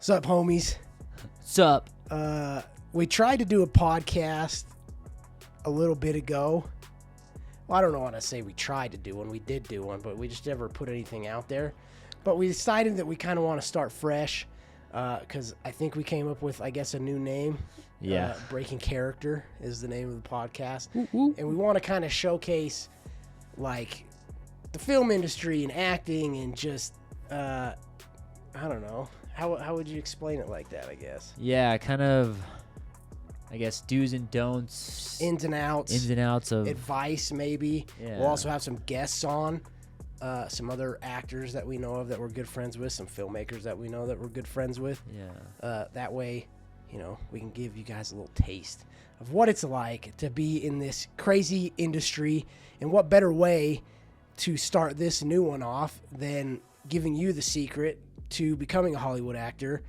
What's up, homies? What's up? We tried to do a podcast a little bit ago. Well, I don't know what to say we tried to do one. We did do one, but we just never put anything out there. But we decided that we kind of want to start fresh because I think we came up with, I guess, a new name. Yeah. Breaking Character is the name of the podcast. Ooh. And we want to kind of showcase, like, the film industry and acting and just, I don't know. How would you explain it like that, I guess? Yeah, kind of, I guess, do's and don'ts. Ins and outs of advice, maybe. Yeah. We'll also have some guests on, some other actors that we know of that we're good friends with, some filmmakers that we know that we're good friends with. Yeah. That way, you know, we can give you guys a little taste of what it's like to be in this crazy industry, and what better way to start this new one off than giving you the secret to becoming a Hollywood actor,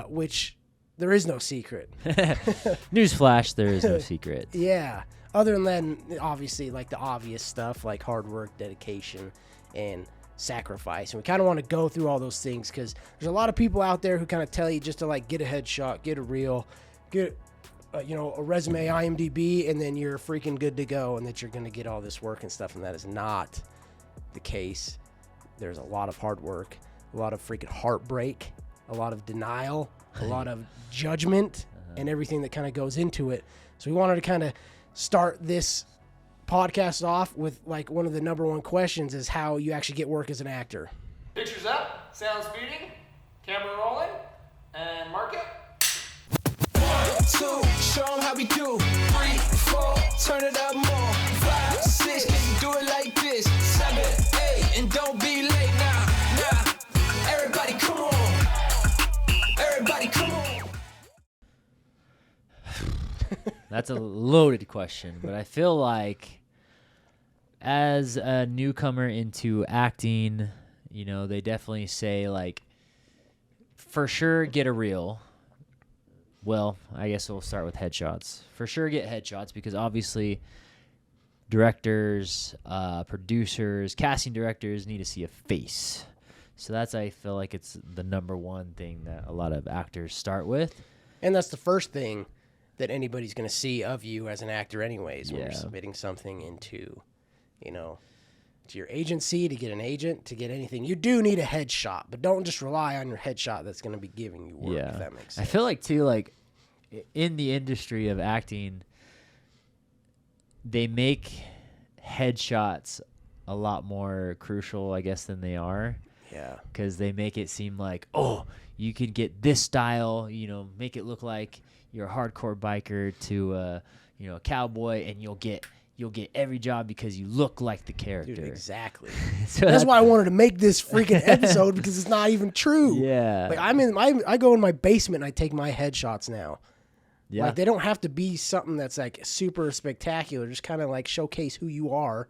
which there is no secret. Newsflash, there is no secret. Yeah. Other than, obviously, like the obvious stuff, like hard work, dedication, and sacrifice. And we kind of want to go through all those things because there's a lot of people out there who kind of tell you just to, like, get a headshot, get a reel, get, a resume, IMDb, and then you're freaking good to go, and that you're going to get all this work and stuff. And that is not the case. There's a lot of hard work, a lot of freaking heartbreak, a lot of denial, a lot of judgment, and everything that kind of goes into it. So we wanted to kind of start this podcast off with, like, one of the number one questions is how you actually get work as an actor. Pictures up, sound speeding, camera rolling, and mark it. 1, 2, show 'em how we do. 3, 4, turn it up more. 5, 6, can you do it like this? 7, 8, and don't be late now. Everybody come on. Everybody come on. That's a loaded question, but I feel like as a newcomer into acting, they definitely say, like, for sure get a reel. Well, I guess we'll start with headshots. For sure get headshots because obviously directors, producers, casting directors need to see a face. So I feel like it's the number one thing that a lot of actors start with. And that's the first thing that anybody's going to see of you as an actor anyways, when you're submitting something into, to your agency, to get an agent, to get anything. You do need a headshot, but don't just rely on your headshot that's going to be giving you work, if that makes sense. I feel like, too, like, in the industry of acting, they make headshots a lot more crucial, I guess, than they are. Yeah. Because they make it seem like, oh, you could get this style, make it look like you're a hardcore biker to a cowboy, and you'll get every job because you look like the character. Dude, exactly. So that's why I wanted to make this freaking episode, because it's not even true. Yeah. Like, I go in my basement and I take my headshots now. Yeah. Like, they don't have to be something that's, like, super spectacular. Just kind of, like, showcase who you are.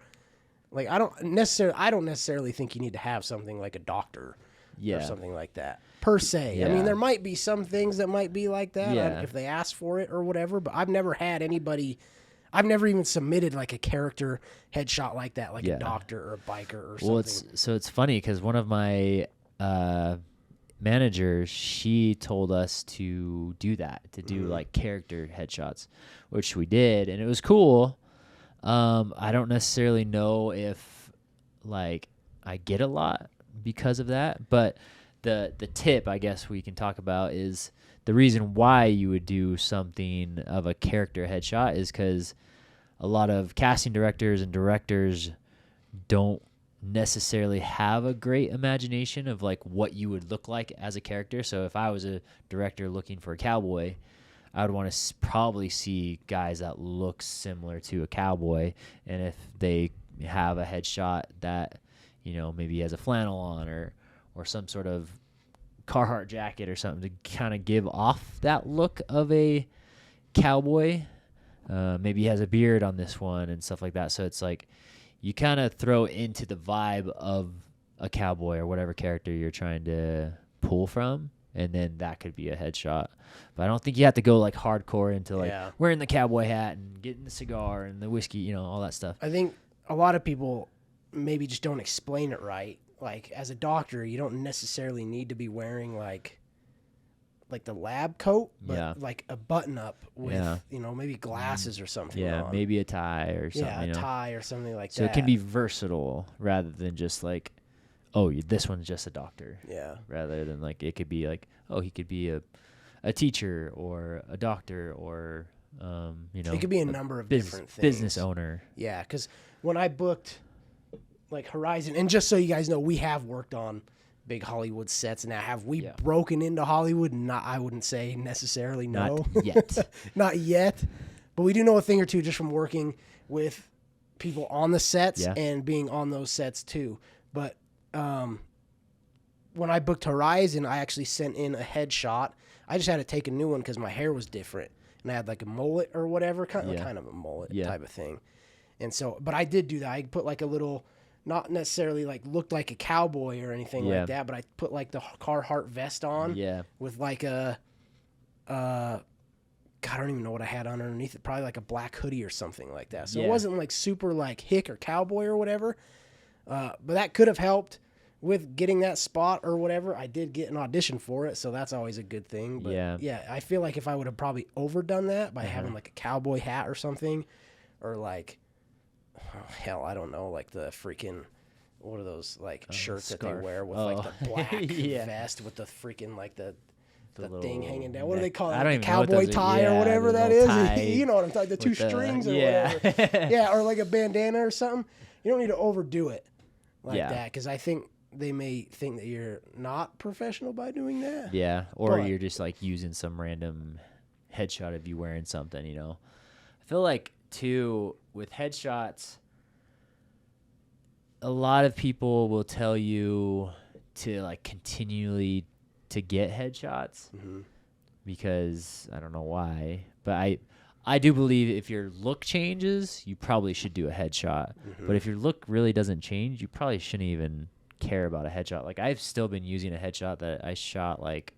Like, I don't necessarily think you need to have something like a doctor or something like that, per se. Yeah. I mean, there might be some things that might be like that if they ask for it or whatever, but I've never had anybody... I've never even submitted, like, a character headshot like that, like a doctor or a biker or something. Well, it's funny because one of my managers, she told us to do that, to do like character headshots, which we did, and it was cool. I don't necessarily know if, like, I get a lot because of that, but the tip, I guess, we can talk about is the reason why you would do something of a character headshot is because a lot of casting directors and directors don't necessarily have a great imagination of, like, what you would look like as a character. So if I was a director looking for a cowboy, I would want to probably see guys that look similar to a cowboy. And if they have a headshot that, maybe has a flannel on or some sort of Carhartt jacket or something to kind of give off that look of a cowboy. Maybe he has a beard on this one and stuff like that. So it's like you kind of throw into the vibe of a cowboy or whatever character you're trying to pull from, and then that could be a headshot. But I don't think you have to go, like, hardcore into, like, wearing the cowboy hat and getting the cigar and the whiskey, all that stuff. I think a lot of people maybe just don't explain it right. Like, as a doctor, you don't necessarily need to be wearing, like, like the lab coat, but Yeah. like a button up with Yeah. maybe glasses or something. Yeah, on. maybe a tie or something. Yeah, a tie or something like so that. it can be versatile rather than just like, oh, this one's just a doctor. Yeah. Rather than like it could be like, oh, he could be a teacher or a doctor or it could be a number of different things. Business owner. Yeah, because when I booked like Horizon, and just so you guys know, we have worked on big Hollywood sets. Now, have we broken into Hollywood? Not, I wouldn't say necessarily. No, Not yet. Not yet. But we do know a thing or two just from working with people on the sets and being on those sets too. But when I booked Horizon, I actually sent in a headshot. I just had to take a new one because my hair was different, and I had like a mullet or whatever, kind of a mullet type of thing. And so, but I did do that. I put like a little. Not necessarily like looked like a cowboy or anything like that, but I put like the Carhartt vest on with like a, God, I don't even know what I had on underneath it. Probably like a black hoodie or something like that. So it wasn't like super like hick or cowboy or whatever. But that could have helped with getting that spot or whatever. I did get an audition for it, so that's always a good thing. But yeah, I feel like if I would have probably overdone that by having like a cowboy hat or something, or like, oh, hell, I don't know, like the freaking, what are those like shirts that they wear with like the black vest with the freaking like the thing hanging down. What do they call it? I don't Like even know what cowboy those are. tie or whatever that is. You know what I'm talking? The two strings or whatever. Yeah, or like a bandana or something. You don't need to overdo it like that, because I think they may think that you're not professional by doing that. Yeah, or you're just like using some random headshot of you wearing something. I feel like too with headshots, a lot of people will tell you to like continually to get headshots because I don't know why, but I do believe if your look changes, you probably should do a headshot. But if your look really doesn't change, you probably shouldn't even care about a headshot. Like I've still been using a headshot that I shot like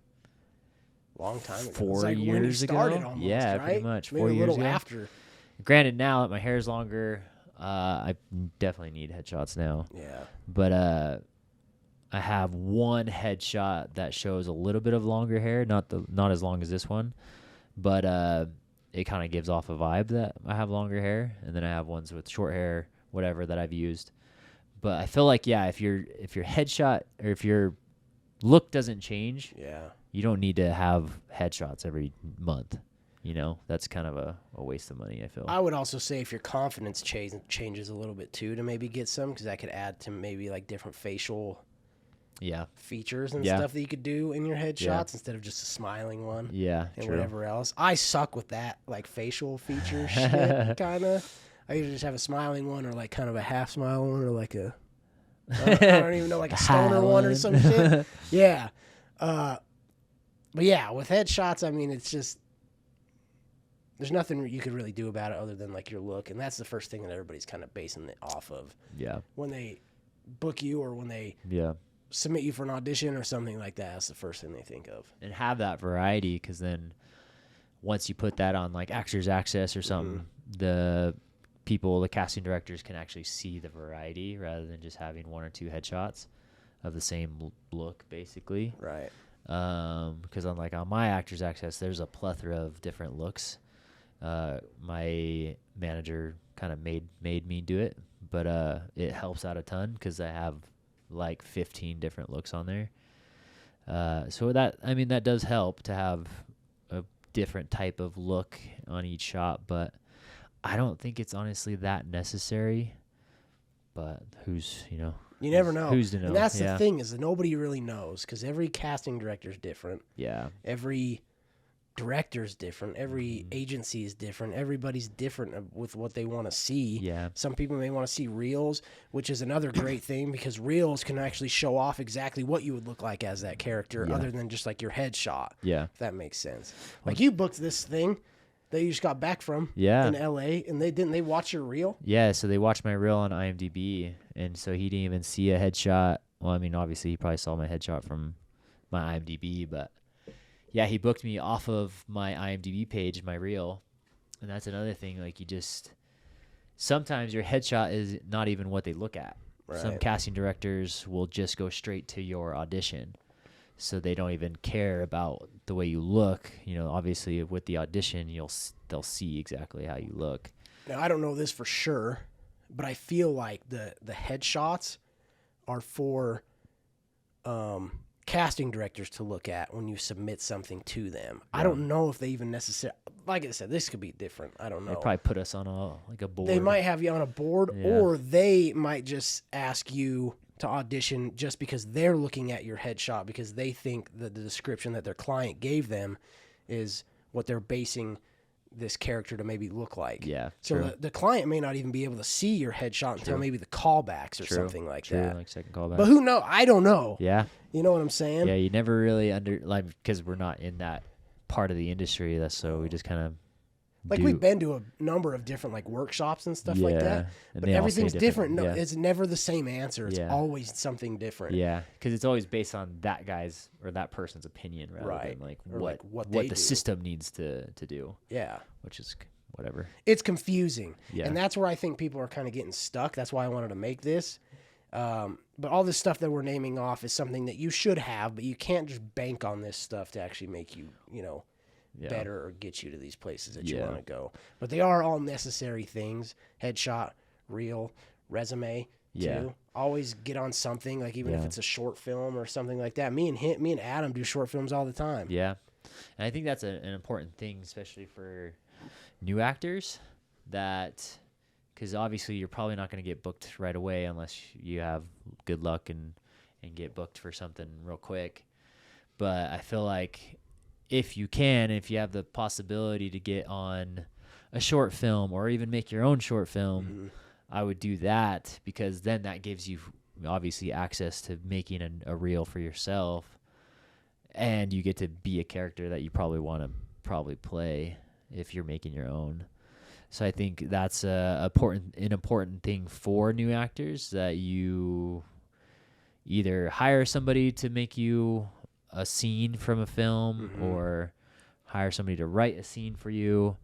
long time ago. 4 like years when you started ago. Almost, Yeah, right? pretty much. Maybe 4 a years little ago. after. Granted, now that my hair's longer, I definitely need headshots now. Yeah. But I have one headshot that shows a little bit of longer hair, not as long as this one, but it kind of gives off a vibe that I have longer hair. And then I have ones with short hair, whatever, that I've used. But I feel like if your headshot or if your look doesn't change, you don't need to have headshots every month. That's kind of a waste of money, I feel. I would also say if your confidence changes a little bit too, to maybe get some, because that could add to maybe like different facial features and stuff that you could do in your headshots instead of just a smiling one. Yeah, and true. whatever else. I suck with that, like facial feature shit, kind of. I usually just have a smiling one or like kind of a half smile one or like a, I don't even know, like a stoner one or some shit. Yeah. But yeah, with headshots, I mean, it's just, there's nothing you could really do about it other than like your look. And that's the first thing that everybody's kind of basing it off of. Yeah. When they book you or when they submit you for an audition or something like that, that's the first thing they think of. And have that variety, because then once you put that on like Actors Access or something, the casting directors can actually see the variety rather than just having one or two headshots of the same look, basically. Right. Because on my Actors Access, there's a plethora of different looks. My manager kind of made me do it, but it helps out a ton because I have like 15 different looks on there. So that does help to have a different type of look on each shot, but I don't think it's honestly that necessary. But you never know. Who's to know? And that's the thing, is that nobody really knows, because every casting director is different. Yeah. Every director's different. Every agency is different. Everybody's different with what they want to see. Yeah. Some people may want to see reels, which is another great thing, because reels can actually show off exactly what you would look like as that character, other than just like your headshot. Yeah. If that makes sense. Like you booked this thing that you just got back from in LA, and they watch your reel? Yeah, so they watched my reel on IMDb, and so he didn't even see a headshot. Well, I mean, obviously he probably saw my headshot from my IMDb, but yeah, he booked me off of my IMDb page, my reel. And that's another thing, like sometimes your headshot is not even what they look at. Right. Some casting directors will just go straight to your audition. so they don't even care about the way you look. Obviously with the audition, they'll see exactly how you look. Now, I don't know this for sure, but I feel like the headshots are for casting directors to look at when you submit something to them. Yeah. I don't know if they even necessarily, like I said, this could be different. I don't know. They probably put us on a board. They might have you on a board, or they might just ask you to audition just because they're looking at your headshot because they think that the description that their client gave them is what they're basing this character to maybe look like. Yeah. So the client may not even be able to see your headshot until maybe the callbacks or something like that. Like second callback. But who knows? I don't know. Yeah. You know what I'm saying? Yeah, you never really because we're not in that part of the industry. So we just kind of we've been to a number of different workshops and stuff like that, but everything's different. No, it's never the same answer. It's always something different. Yeah, because it's always based on that guy's or that person's opinion rather than what the system needs to do. Yeah, which is whatever. It's confusing, and that's where I think people are kind of getting stuck. That's why I wanted to make this. But all this stuff that we're naming off is something that you should have, but you can't just bank on this stuff to actually make you, better or get you to these places that you want to go. But they are all necessary things. Headshot, reel, resume, too. Always get on something, even if it's a short film or something like that. Me and Adam do short films all the time. Yeah. And I think that's an important thing, especially for new actors, because obviously you're probably not going to get booked right away unless you have good luck and get booked for something real quick. But I feel like if you have the possibility to get on a short film or even make your own short film, I would do that, because then that gives you obviously access to making a reel for yourself, and you get to be a character that you probably want to play if you're making your own. So I think that's an important thing for new actors, that you either hire somebody to make you a scene from a film, or hire somebody to write a scene for you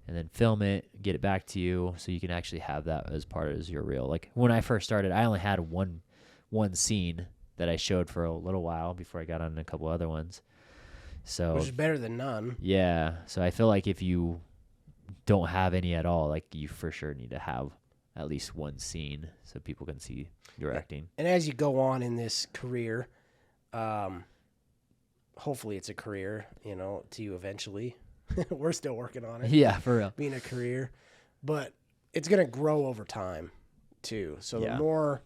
and then film it, get it back to you, so you can actually have that as part of your reel. Like when I first started, I only had one scene that I showed for a little while before I got on a couple other ones. So which is better than none. Yeah. So I feel like if you don't have any at all, you for sure need to have at least one scene so people can see your acting. And as you go on in this career, hopefully it's a career, to you eventually. We're still working on it. Yeah, for real. Being a career. But it's going to grow over time, too. So the more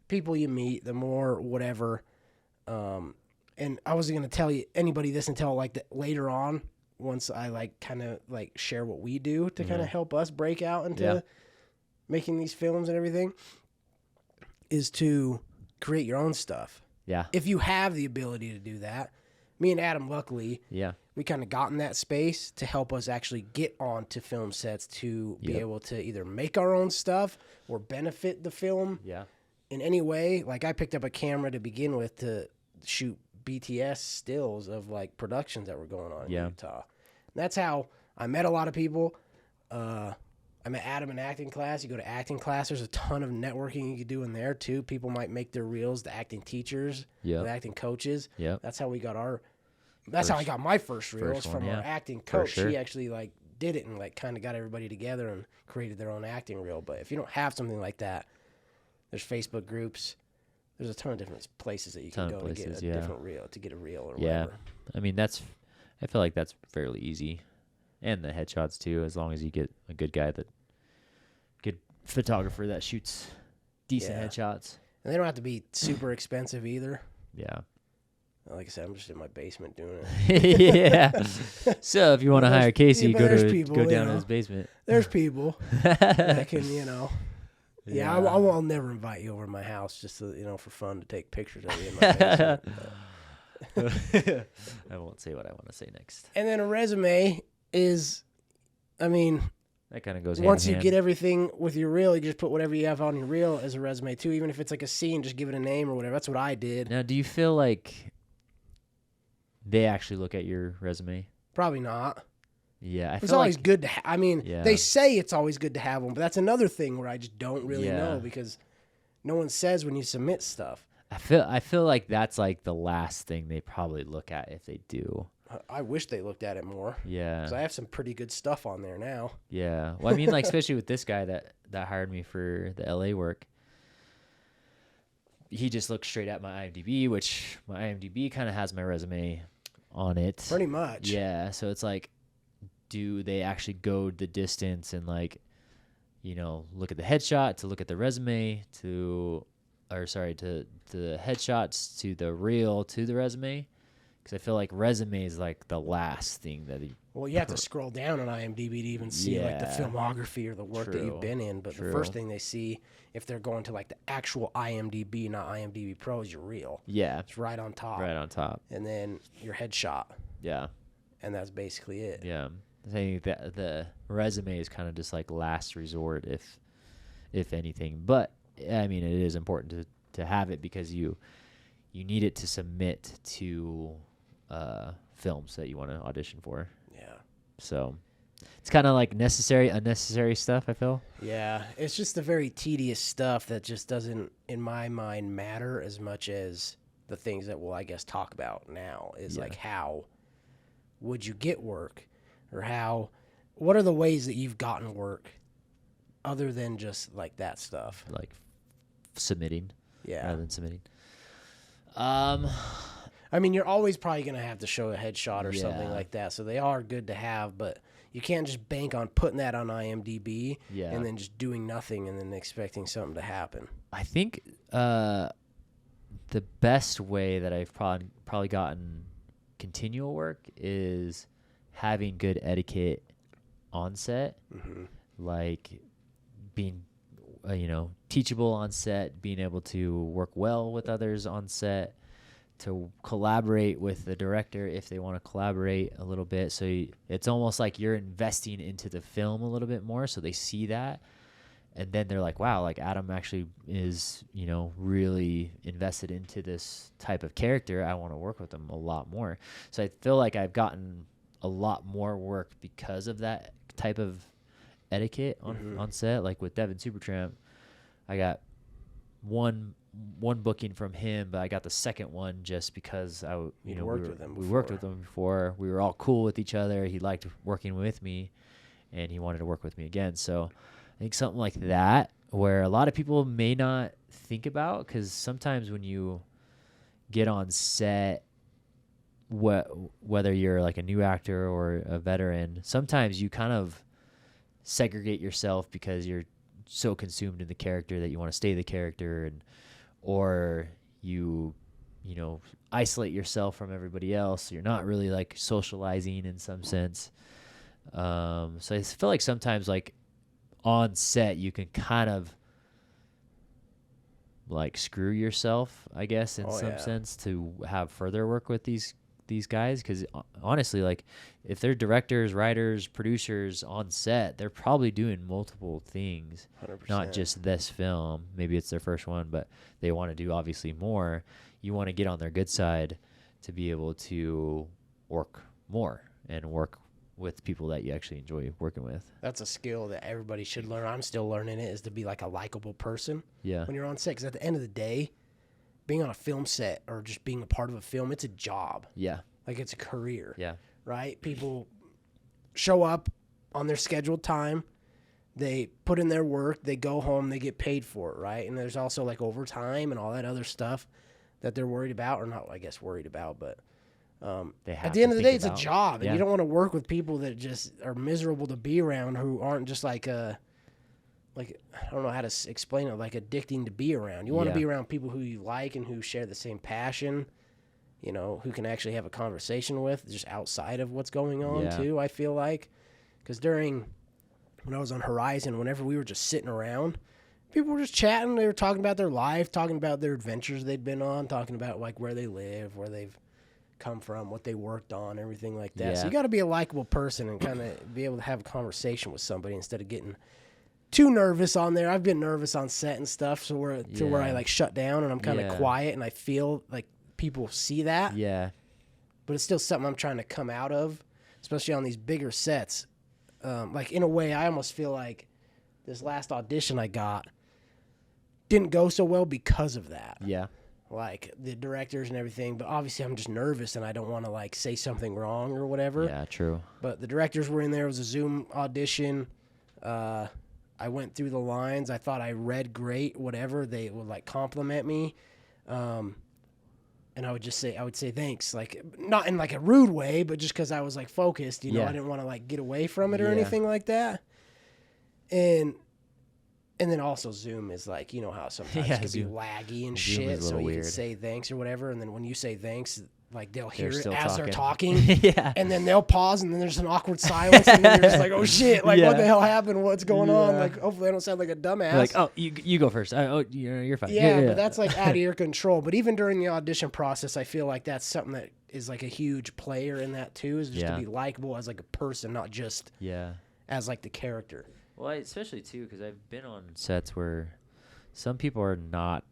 people you meet, the more whatever. And I wasn't going to tell anybody this until later on, once I kind of share what we do to kind of help us break out into making these films and everything, is to create your own stuff. Yeah. If you have the ability to do that. Me and Adam, luckily, we kind of got in that space to help us actually get onto film sets to be able to either make our own stuff or benefit the film in any way. I picked up a camera to begin with to shoot BTS stills of productions that were going on in Utah. And that's how I met a lot of people. I met Adam in acting class. You go to acting class, there's a ton of networking you can do in there too. People might make their reels, the acting teachers, the acting coaches. That's how we got how I got my first reels from our acting coach. Sure. She actually did it and kind of got everybody together and created their own acting reel. But if you don't have something like that, there's Facebook groups. There's a ton of different places that you can go to get a different reel, to get a reel or whatever. I mean, I feel like that's fairly easy. And the headshots too, as long as you get a good photographer that shoots decent headshots. And they don't have to be super expensive either. Yeah. Like I said, I'm just in my basement doing it. Yeah. So if you want to hire Casey, go down in his basement. There's people that can, Yeah, I'll never invite you over to my house just to, for fun to take pictures of you in my basement. I won't say what I want to say next. And then a resume is, that kind of goes once hand you in get hand. everything with your reel, you just put whatever you have on your reel as a resume too. Even if it's a scene, just give it a name or whatever. That's what I did. Now, do you feel like they actually look at your resume? Probably not. Yeah, it's always good to they say it's always good to have one, but that's another thing where I just don't really know, because no one says when you submit stuff. I feel like that's like the last thing they probably look at if they do. I wish they looked at it more. Yeah. Because I have some pretty good stuff on there now. Yeah. Well, I mean, like, especially with this guy that hired me for the LA work, he just looked straight at my IMDb, which my IMDb kind of has my resume on it. Pretty much. Yeah. So it's like, do they actually go the distance and like, you know, look at the headshot to look at the resume to the headshots to the reel to the resume? Because I feel like resume is like the last thing that he. Well, you have to scroll down on IMDb to even see like the Yeah. filmography or the work that you've True. been in. But the first thing they see, if they're going to like the actual IMDb, not IMDb Pro, is your reel. Yeah. It's right on top. Right on top. And then your headshot. Yeah. And that's basically it. Yeah. I think that the resume is kind of just like last resort, if anything. But I mean, it is important to have it because you need it to submit to films that you want to audition for. Yeah. So it's kind of like necessary, unnecessary stuff, I feel. Yeah. It's just the very tedious stuff that just doesn't, in my mind, matter as much as the things that we'll, I guess, talk about now is like how would you get work, or what are the ways that you've gotten work other than just like that stuff? Like submitting Yeah. rather than submitting. I mean, you're always probably going to have to show a headshot or something Yeah. like that. So they are good to have, but you can't just bank on putting that on IMDb Yeah. and then just doing nothing and then expecting something to happen. I think the best way that I've probably gotten continual work is having good etiquette on set, like being teachable on set, being able to work well with others on set, to collaborate with the director if they want to collaborate a little bit. So it's almost like you're investing into the film a little bit more, so they see that. And then they're like, wow, like Adam actually is, really invested into this type of character. I want to work with him a lot more. So I feel like I've gotten a lot more work because of that type of etiquette on set. Like with Devin Supertramp, I got one booking from him, but I got the second one just because we worked with him before. We were all cool with each other. He liked working with me, and he wanted to work with me again. So I think something like that, where a lot of people may not think about, because sometimes when you get on set, whether you're like a new actor or a veteran, sometimes you kind of segregate yourself because you're so consumed in the character that you want to stay the character, or you isolate yourself from everybody else. You're not really like socializing in some sense. So I feel like sometimes like on set you can kind of like screw yourself, I guess, in some sense, to have further work with these guys, because honestly, like if they're directors, writers, producers on set, they're probably doing multiple things, 100%. not just this film. Maybe it's their first one, but they want to do obviously more. You want to get on their good side to be able to work more and work with people that you actually enjoy working with. That's a skill that everybody should learn. I'm still learning it, is to be like a likable person Yeah. when you're on set. Because at the end of the day, being on a film set or just being a part of a film, it's a job. Yeah. Like it's a career. Yeah. Right? People show up on their scheduled time. They put in their work. They go home. They get paid for it, right? And there's also like overtime and all that other stuff that they're worried about, or not, I guess, worried about, but They have at the to end of the think day, it's a about- job, and Yeah. you don't want to work with people that just are miserable to be around, who aren't just like I don't know how to explain it, like addicting to be around. You want to Yeah. be around people who you like and who share the same passion, who can actually have a conversation with just outside of what's going on Yeah. too, I feel like. Because when I was on Horizon, whenever we were just sitting around, people were just chatting. They were talking about their life, talking about their adventures they'd been on, talking about like where they live, where they've come from, what they worked on, everything like that. So Yeah. you got to be a likable person and kind of be able to have a conversation with somebody instead of getting too nervous on there. I've been nervous on set and stuff, so where I Yeah. like shut down and I'm kind of Yeah. quiet, and I feel like people see that. Yeah. But it's still something I'm trying to come out of, especially on these bigger sets. Like in a way, I almost feel like this last audition I got didn't go so well because of that. Yeah. like the directors and everything, but obviously I'm just nervous and I don't want to like say something wrong or whatever. Yeah, true. But the directors were in there. It was a Zoom audition. I went through the lines. I thought I read great, whatever. They would like compliment me. And I would say thanks, like not in like a rude way, but just because I was like focused, you know, I didn't want to like get away from it or anything like that. And then also Zoom is like, you know how sometimes it can be laggy and Zoom shit, so you weird. can say thanks or whatever, and then when you say thanks, like they'll hear it still as they're talking. talking, Yeah. and then they'll pause, and then there's an awkward silence, and then you're just like, oh shit, like what the hell happened? What's going on? Like hopefully I don't sound like a dumbass. You're like, oh, you go first. Oh, you're fine. Yeah, but that's like out of your control. But even during the audition process, I feel like that's something that is like a huge player in that too, is just to be likable as like a person, not just as like the character. Well, especially too, because I've been on sets where some people are not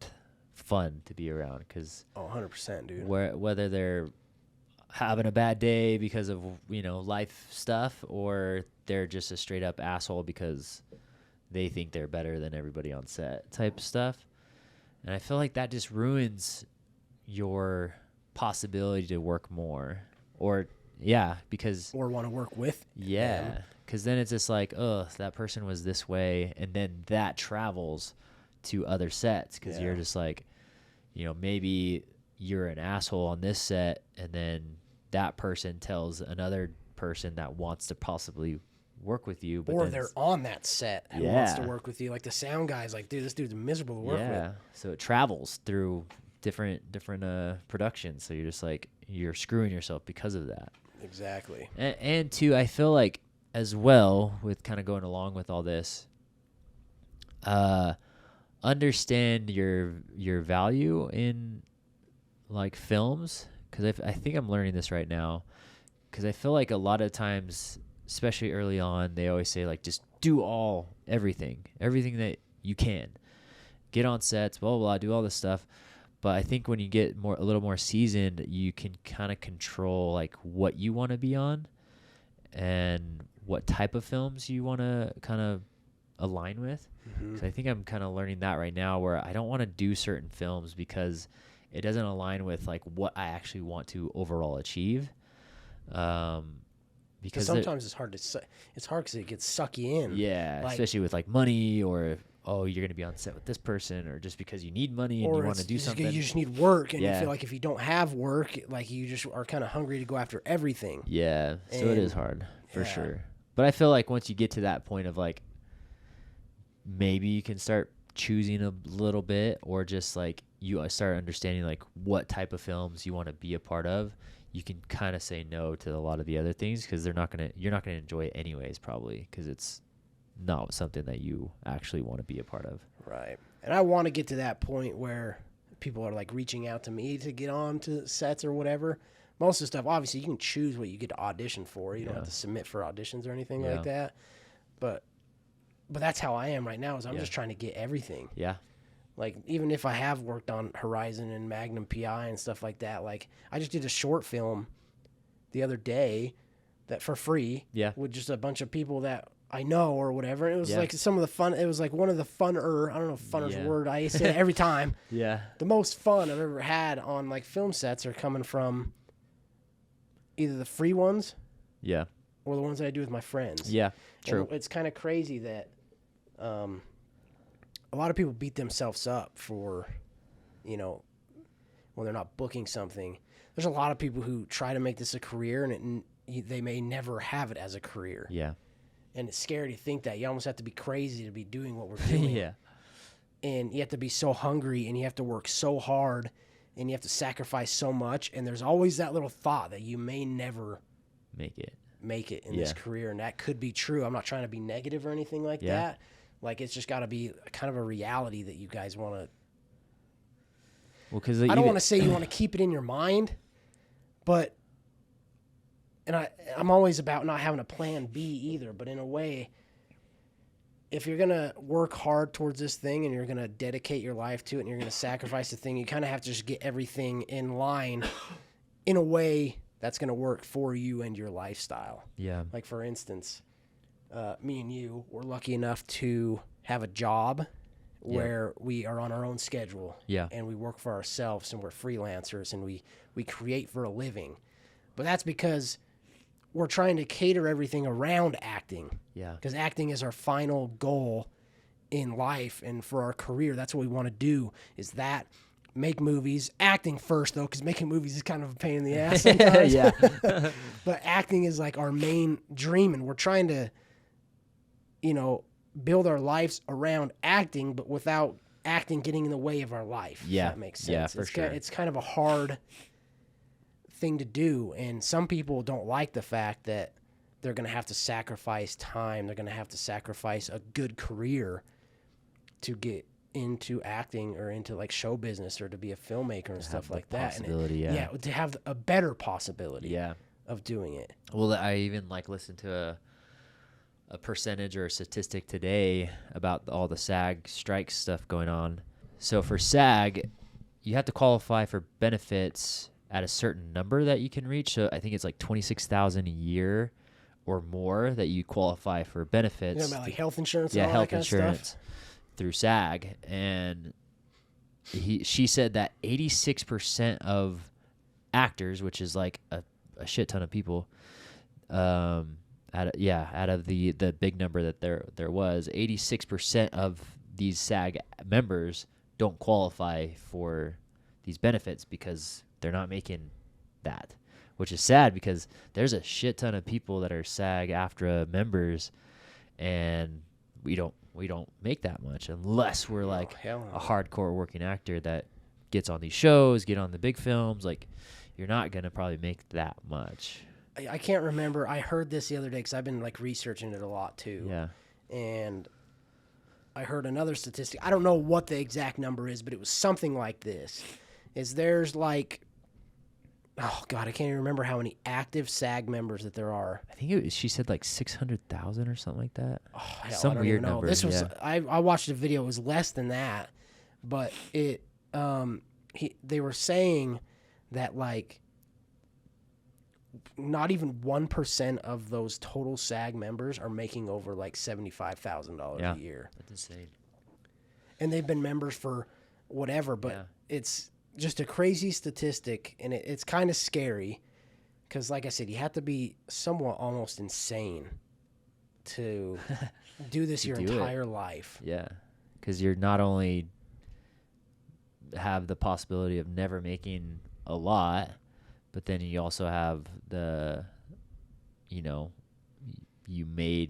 fun to be around. Because 100%, dude. Whether they're having a bad day because of life stuff, or they're just a straight up asshole because they think they're better than everybody on set type stuff. And I feel like that just ruins your possibility to work more, or want to work with them. Because then it's just like, oh, that person was this way, and then that travels to other sets because you're just like, maybe you're an asshole on this set, and then that person tells another person that wants to possibly work with you. But or they're on that set and wants to work with you. Like the sound guy's like, dude, this dude's miserable to work with. Yeah, so it travels through different productions. So you're just like, you're screwing yourself because of that. Exactly. And too, I feel like as well, with kind of going along with all this, understand your value in like films, because I think I'm learning this right now, because I feel like a lot of times, especially early on, they always say like, just do everything that you can, get on sets, blah blah blah, do all this stuff. But I think when you get a little more seasoned, you can kind of control like what you want to be on and what type of films you want to kind of align with. So I think I'm kind of learning that right now, where I don't want to do certain films because it doesn't align with like what I actually want to overall achieve. Because sometimes it's hard to say. It's hard because it gets suck you in. Yeah, like, especially with like money, or you're going to be on set with this person, or just because you need money and you want to do something. You just need work, and you feel like if you don't have work, like you just are kind of hungry to go after everything. Yeah, so it is hard for sure. But I feel like once you get to that point of like, maybe you can start choosing a little bit, or just like you start understanding like what type of films you want to be a part of, you can kind of say no to a lot of the other things, because you're not gonna enjoy it anyways, probably, because it's not something that you actually want to be a part of. Right. And I want to get to that point where people are like reaching out to me to get on to sets or whatever. Most of the stuff, obviously, you can choose what you get to audition for. You don't have to submit for auditions or anything like that. But that's how I am right now, is I'm just trying to get everything. Yeah. Like, even if I have worked on Horizon and Magnum PI and stuff like that, like, I just did a short film the other day that for free with just a bunch of people that I know or whatever. It was like some of the fun. It was like one of the funner, I don't know if funner's a word, I say it every time. The most fun I've ever had on like film sets are coming from either the free ones or the ones that I do with my friends. Yeah, true. And it's kind of crazy that a lot of people beat themselves up for, when they're not booking something. There's a lot of people who try to make this a career, and they may never have it as a career. Yeah. And it's scary to think that. You almost have to be crazy to be doing what we're doing. And you have to be so hungry, and you have to work so hard, and you have to sacrifice so much. And there's always that little thought that you may never make it in this career. And that could be true. I'm not trying to be negative or anything like that. Like, it's just got to be kind of a reality that you guys want to. Well, because I don't want to say you want to keep it in your mind, but. And I'm always about not having a plan B either, but in a way, if you're going to work hard towards this thing and you're going to dedicate your life to it and you're going to sacrifice the thing, you kind of have to just get everything in line in a way that's going to work for you and your lifestyle. Yeah. Like, for instance, me and you were lucky enough to have a job where we are on our own schedule. Yeah. And we work for ourselves and we're freelancers and we create for a living. But that's because we're trying to cater everything around acting. Yeah. Because acting is our final goal in life and for our career. That's what we want to do, is that, make movies. Acting first, though, because making movies is kind of a pain in the ass sometimes. Yeah. But acting is like our main dream, and we're trying to, build our lives around acting, but without acting getting in the way of our life. Yeah. If that makes sense. Yeah, for sure. It's kind of a hard thing to do, and some people don't like the fact that they're going to have to sacrifice time. They're going to have to sacrifice a good career to get into acting or into like show business or to be a filmmaker and stuff like that. Possibility, and to have a better possibility Yeah. of doing it. Well, I even listened to a percentage or a statistic today about all the SAG strike stuff going on. So for SAG, you have to qualify for benefits at a certain number that you can reach. So I think it's like $26,000 a year or more that you qualify for benefits. You know about like health insurance? Yeah, and all health that kind insurance of stuff? through SAG, and she said that 86% of actors, which is like a shit ton of people, out of the big number that there was, 86% of these SAG members don't qualify for these benefits because they're not making that, which is sad because there's a shit ton of people that are SAG-AFTRA members, and we don't make that much unless we're like a hardcore working actor that gets on these shows, get on the big films. Like, you're not going to probably make that much. I can't remember. I heard this the other day because I've been like researching it a lot too. Yeah. And I heard another statistic. I don't know what the exact number is, but it was something like this. There's like, oh God, I can't even remember how many active SAG members that there are. I think she said like 600,000 or something like that. Oh, hell, Some I don't weird even know. number. This was yeah. I watched a video. It was less than that, but it they were saying that like not even 1% of those total SAG members are making over like $75,000 a year. That's insane. And they've been members for whatever, but it's just a crazy statistic, and it's kind of scary because, like I said, you have to be somewhat almost insane to do this your entire life. Yeah, because you're not only have the possibility of never making a lot, but then you also have the, you may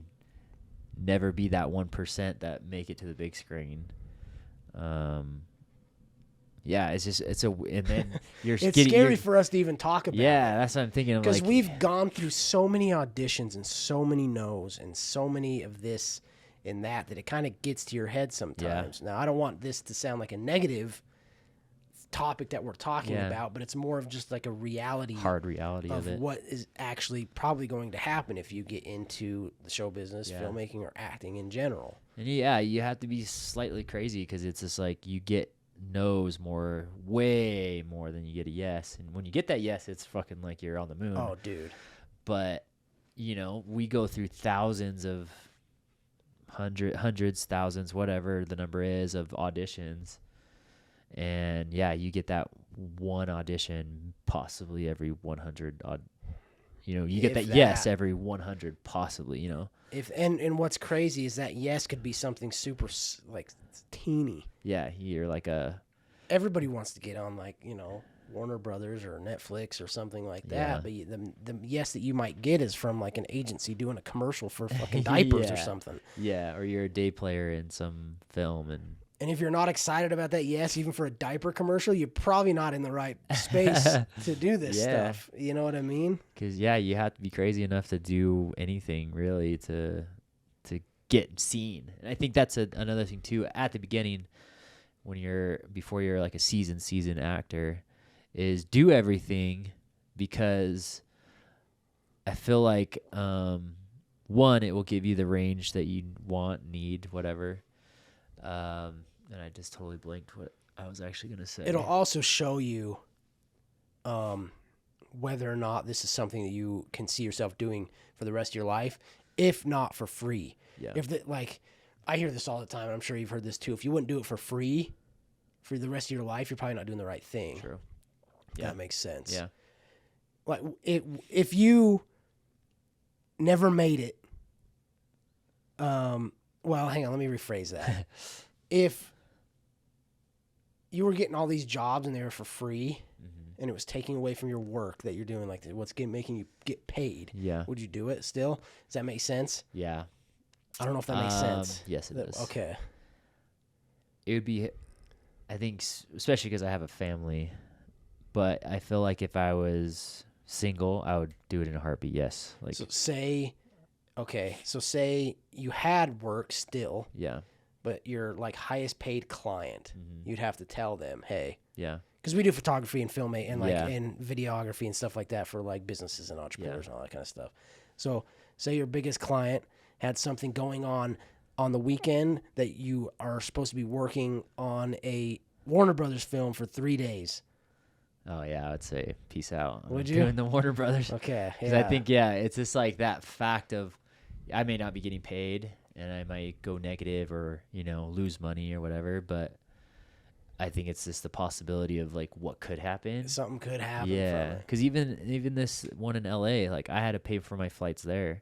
never be that 1% that make it to the big screen. Yeah, and then you're it's scary for us to even talk about. Yeah, that's what I'm thinking. Because we've gone through so many auditions and so many no's and so many of this and that it kind of gets to your head sometimes. Now, I don't want this to sound like a negative topic that we're talking about, but it's more of just like a reality, hard reality of it. What is actually probably going to happen if you get into the show business, filmmaking, or acting in general. And you have to be slightly crazy because it's just like you get no's way more than you get a yes, and when you get that yes, it's fucking like you're on the moon. Oh, dude. But we go through thousands of hundreds, thousands, whatever the number is, of auditions. And you get that one audition possibly every 100 you get that yes every 100 possibly, If and what's crazy is that yes could be something super like teeny. Yeah, you're like everybody wants to get on like, Warner Brothers or Netflix or something like that, but the yes that you might get is from like an agency doing a commercial for fucking diapers or something. Yeah, or you're a day player in some film, and if you're not excited about that yes, even for a diaper commercial, you're probably not in the right space to do this stuff. You know what I mean? Because you have to be crazy enough to do anything really to get seen. And I think that's another thing too. At the beginning, before you're like a seasoned actor, is do everything, because I feel like one, it will give you the range that you want, need, whatever. And I just totally blanked what I was actually going to say. It'll also show you whether or not this is something that you can see yourself doing for the rest of your life, if not for free. Yeah. I hear this all the time, and I'm sure you've heard this too. If you wouldn't do it for free for the rest of your life, you're probably not doing the right thing. True. That makes sense. Yeah. Like if you never made it, well, hang on, let me rephrase that. If you were getting all these jobs and they were for free, and it was taking away from your work that you're doing, like what's making you get paid, Yeah. would you do it still? Does that make sense? Yeah. I don't know if that makes sense. Yes, it does. Okay. It would be, I think, especially because I have a family, but I feel like if I was single, I would do it in a heartbeat. Yes. Like, So say you had work still, yeah. but your like highest paid client, you'd have to tell them, hey, Yeah. because we do photography and film and like Yeah. and videography and stuff like that for like businesses and entrepreneurs and all that kind of stuff. So say your biggest client had something going on the weekend that you are supposed to be working on a Warner Brothers film for 3 days. Oh, yeah. I would say peace out. Would I'm you? doing the Warner Brothers. Okay. Because I think, it's just like that fact of I may not be getting paid and I might go negative or, lose money or whatever, but I think it's just the possibility of like what could happen. something could happen. Yeah, From it. because even this one in LA, like I had to pay for my flights there.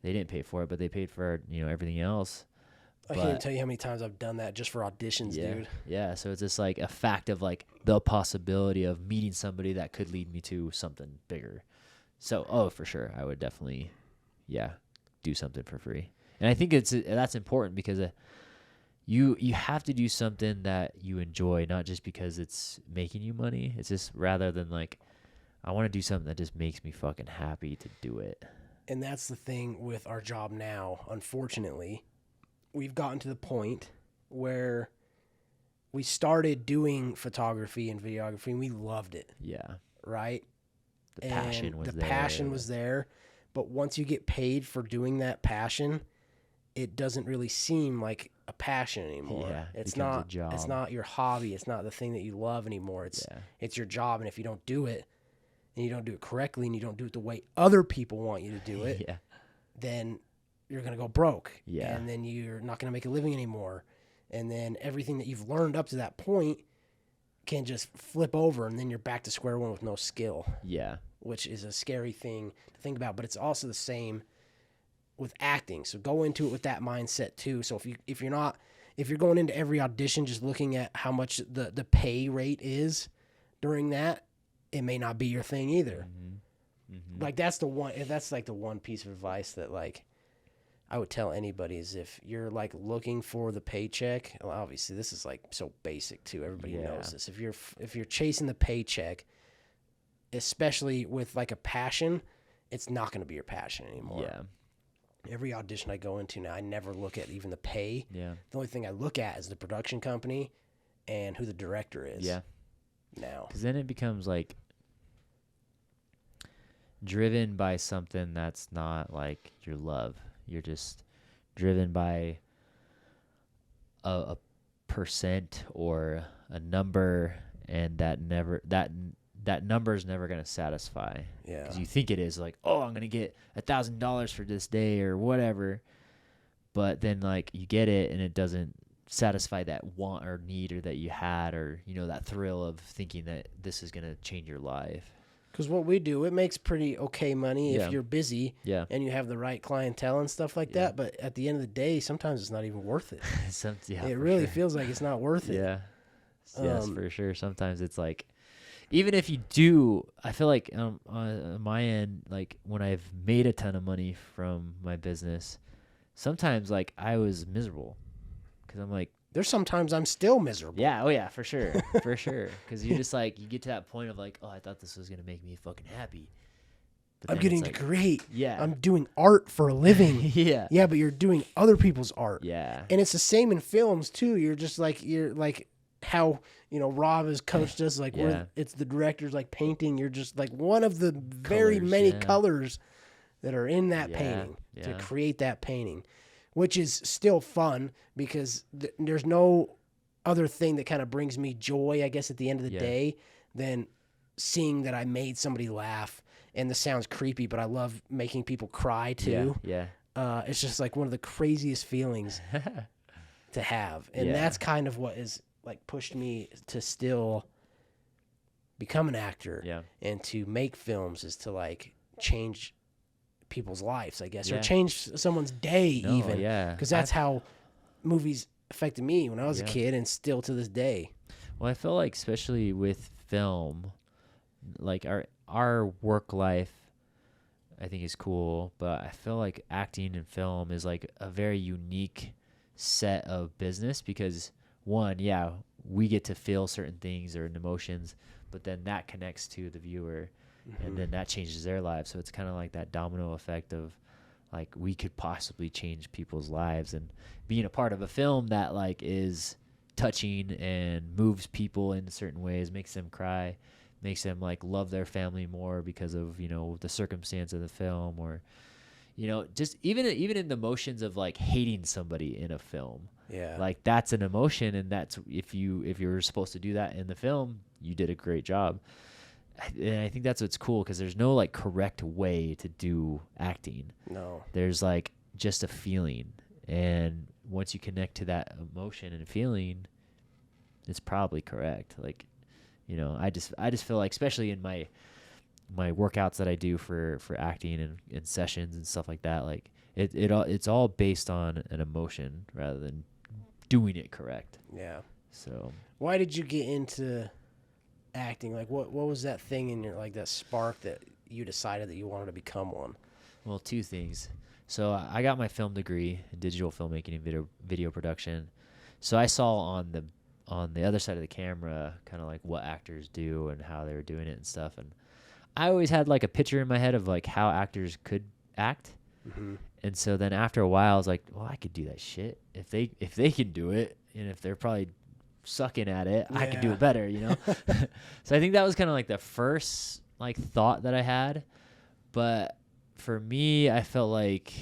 They didn't pay for it, but they paid for everything else. I can't tell you how many times I've done that just for auditions, Yeah, dude. yeah. So it's just like a fact of like the possibility of meeting somebody that could lead me to something bigger. So for sure, I would definitely, do something for free. And I think that's important because you have to do something that you enjoy, not just because it's making you money. It's just rather than like, I want to do something that just makes me fucking happy to do it. And that's the thing with our job now. Unfortunately, we've gotten to the point where we started doing photography and videography and we loved it, Yeah. right? The passion was the there. passion was there. But once you get paid for doing that passion, it doesn't really seem like a passion anymore. Yeah, it it's becomes a not. job. It's not your hobby. It's not the thing that you love anymore. It's your job. And if you don't do it, and you don't do it correctly, and you don't do it the way other people want you to do it, Yeah. then you're gonna go broke. Yeah. And then you're not gonna make a living anymore. And then everything that you've learned up to that point can just flip over, and then you're back to square one with no skill. Yeah. Which is a scary thing to think about. But it's also the same with acting. So go into it with that mindset too. So if you're going into every audition just looking at how much the pay rate is during that, it may not be your thing either. Like that's like the one piece of advice that like I would tell anybody is if you're like looking for the paycheck, well, obviously this is like so basic too. Everybody knows this. If you're chasing the paycheck, especially with like a passion, it's not going to be your passion anymore. Yeah. Every audition I go into now, I never look at even the pay. Yeah. The only thing I look at is the production company and who the director is. Yeah. Now. Because then it becomes like driven by something that's not like your love. You're just driven by a percent or a number, and that number is never going to satisfy. Yeah. Because you think it is like, oh, I'm going to get $1,000 for this day or whatever. But then like you get it and it doesn't satisfy that want or need or that you had, or, that thrill of thinking that this is going to change your life. Because what we do, it makes pretty okay money Yeah. if you're busy Yeah. and you have the right clientele and stuff like that. But at the end of the day, sometimes it's not even worth it. It really feels like it's not worth it. Yeah. Yes, for sure. Sometimes it's like, even if you do, I feel like on my end, like when I've made a ton of money from my business, sometimes like I was miserable because I'm like, There's sometimes I'm still miserable. yeah, oh yeah, for sure, for sure. Because you're just like, you get to that point of like, oh, I thought this was gonna make me fucking happy. But I'm then getting it's to like, create. Yeah. I'm doing art for a living. Yeah. Yeah, but you're doing other people's art. Yeah. And it's the same in films too. You're like how, Rob has coached us, like Yeah. it's the director's like painting. You're just like one of the very Colors, many yeah. colors that are in that Yeah, painting to yeah. create that painting, which is still fun because there's no other thing that kind of brings me joy, I guess, at the end of the Yeah. day than seeing that I made somebody laugh. And this sounds creepy, but I love making people cry too. Yeah. It's just like one of the craziest feelings to have. And that's kind of what is like pushed me to still become an actor and to make films, is to like change people's lives, I guess, or change someone's day even. Yeah. Because that's how movies affected me when I was a kid, and still to this day. Well, I feel like especially with film, like our work life, I think is cool, but I feel like acting and film is like a very unique set of business because one, we get to feel certain things or emotions, but then that connects to the viewer and then that changes their lives. So it's kind of like that domino effect of like we could possibly change people's lives, and being a part of a film that like is touching and moves people in certain ways, makes them cry, makes them like love their family more because of, you know, the circumstance of the film, or, you know, just even in the emotions of like hating somebody in a film. Yeah. Like that's an emotion, and that's if you're supposed to do that in the film, you did a great job. And I think that's what's cool, because there's no like correct way to do acting. No. There's like just a feeling, and once you connect to that emotion and feeling, it's probably correct. Like, you know, I just feel like, especially in my workouts that I do for acting and sessions and stuff like that, like it's all based on an emotion rather than doing it correct. Yeah. So why did you get into acting? Like what was that thing in your, like that spark that you decided that you wanted to become one? Well, two things. So I got my film degree in digital filmmaking and video production. So I saw on the other side of the camera kind of like what actors do and how they were doing it and stuff. And I always had like a picture in my head of like how actors could act. Mm-hmm. And so then after a while I was like, well, I could do that shit. If they can do it, and if they're probably sucking at it, I could do it better, you know? So I think that was kind of like the first like thought that I had. But for me, I felt like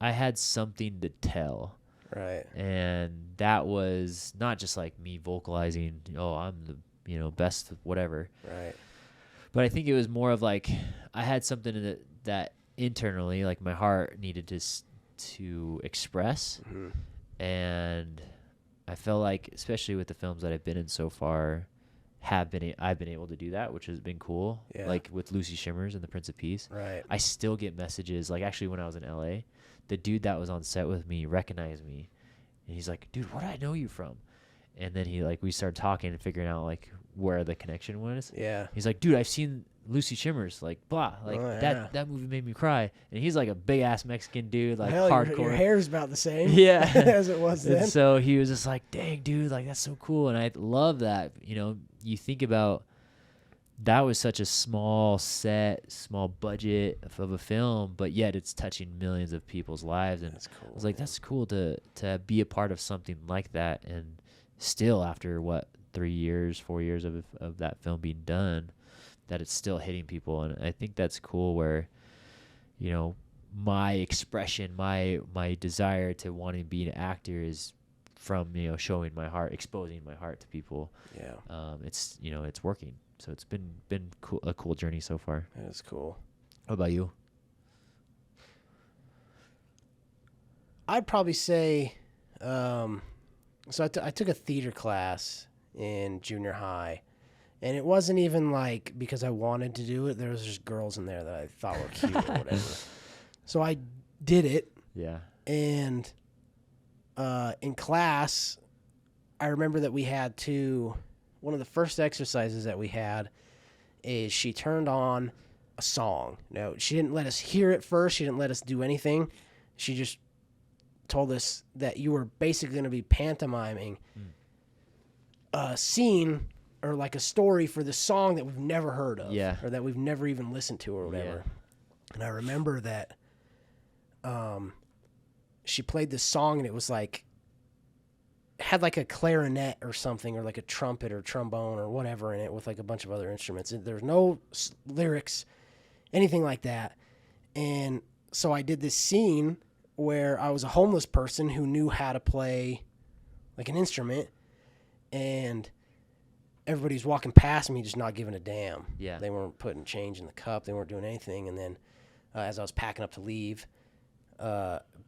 I had something to tell. Right. And that was not just like me vocalizing, oh, I'm the, you know, best whatever. Right. But I think it was more of like I had something that internally, like my heart needed to express. Mm-hmm. And I felt like, especially with the films that I've been in so far, I've been able to do that, which has been cool. Yeah. Like with Lucy Shimmers and The Prince of Peace. Right. I still get messages. Like actually when I was in LA, the dude that was on set with me recognized me, and he's like, dude, where do I know you from? And then we started talking and figuring out like where the connection was. Yeah. He's like, dude, I've seen Lucy Shimmers, like blah, like that movie made me cry. And he's like a big ass Mexican dude, like hardcore. Your hair's about the same. Yeah. As it was then. And so he was just like, dang, dude, like that's so cool. And I love that. You know, you think about that was such a small budget of a film, but yet it's touching millions of people's lives. And cool, I was like, that's cool to be a part of something like that. And still after 4 years of that film being done, that it's still hitting people. And I think that's cool where, you know, my expression, my desire to want to be an actor is from, you know, showing my heart, exposing my heart to people. Yeah. It's, you know, it's working. So it's been cool, a cool journey so far. That is cool. How about you? I'd probably say, so I took a theater class in junior high, and it wasn't even like because I wanted to do it. There was just girls in there that I thought were cute or whatever. So I did it. Yeah. And in class, I remember that we had one of the first exercises that we had is she turned on a song. No, she didn't let us hear it first. She didn't let us do anything. She just told us that you were basically going to be pantomiming a scene or like a story for the song that we've never heard of, or that we've never even listened to or whatever. Yeah. And I remember that she played this song, and it was like, had like a clarinet or something, or like a trumpet or trombone or whatever in it with like a bunch of other instruments. There's no lyrics, anything like that. And so I did this scene where I was a homeless person who knew how to play like an instrument, and everybody's walking past me just not giving a damn. Yeah. They weren't putting change in the cup. They weren't doing anything. And then as I was packing up to leave,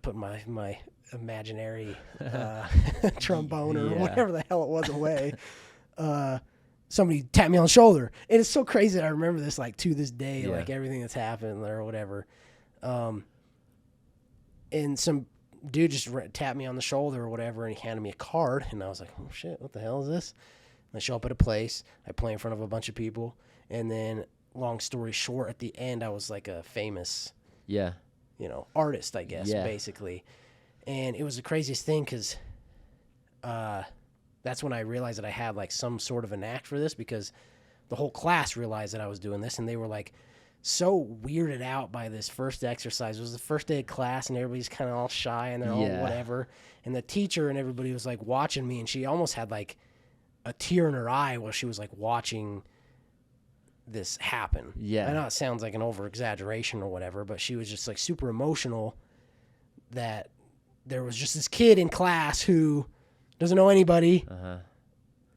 put my imaginary trombone or Yeah. whatever the hell it was away. Somebody tapped me on the shoulder, and it's so crazy that I remember this like to this day, Yeah. like everything that's happened or whatever. And some dude just tapped me on the shoulder or whatever, and he handed me a card, and I was like, oh shit, what the hell is this? And I show up at a place, I play in front of a bunch of people, and then long story short, at the end I was like a famous artist, I guess, basically. And it was the craziest thing because that's when I realized that I had like some sort of a knack for this, because the whole class realized that I was doing this, and they were like so weirded out by this first exercise. It was the first day of class, and everybody's kind of all shy, and they're all whatever. And the teacher and everybody was like watching me, and she almost had like a tear in her eye while she was like watching this happen. Yeah. I know it sounds like an over exaggeration or whatever, but she was just like super emotional that there was just this kid in class who doesn't know anybody.